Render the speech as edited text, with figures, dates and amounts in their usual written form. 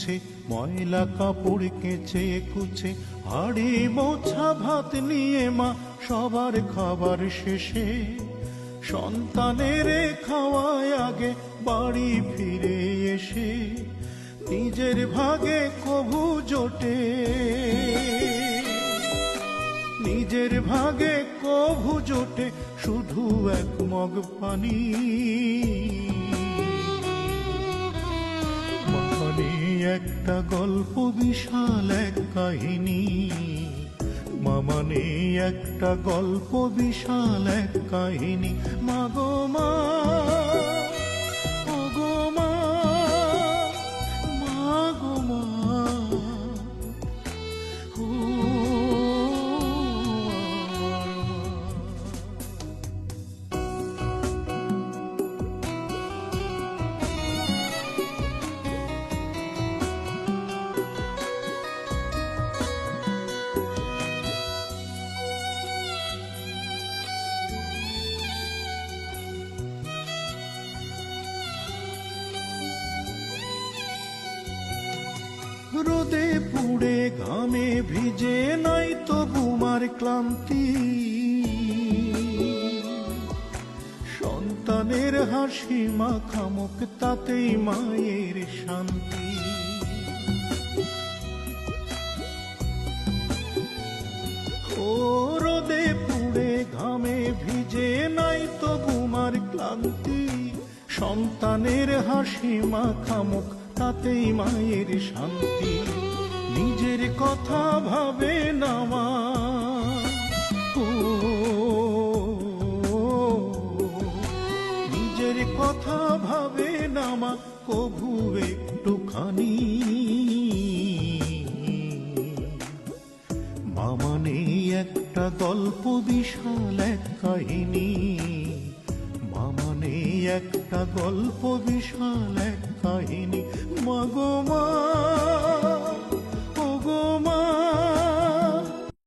মুছে, ময়লা কাপড় কেচে কুচে, হাড়ি মোছা ভাত নিয়ে মা সবার খাবার শেষে সন্তানের খাওয়ায় আগে বাড়ি ফিরে এসে নিজের ভাগে কভু জোটে, নিজের ভাগে কভু জোটে শুধু এক মগ পানি। মানে একটা গল্প বিশাল এক কাহিনী, মামানে একটা গল্প বিশাল এক কাহিনী। মাগো মা, ও গো মা, মাগো মা, ও আমার মা। রোদে পুড়ে ঘামে ভিজে নাই তো বুমার ক্লান্তি, সন্তানের হাসি মাখামুখ তাতেই মায়ের শান্তি। ও রোদে পুড়ে ঘামে ভিজে নাই তো বুমার ক্লান্তি, সন্তানের হাসি মাখামুখ তাতেই মায়ের শান্তি। নিজের কথা ভাবে না মা, ও নিজের কথা ভাবে না মা কভু একটুখানি। মামানে একটা গল্প বিশাল এক কাহিনী, মামানে একটা গল্প বিশাল এক কাহিনী। মাগো মা।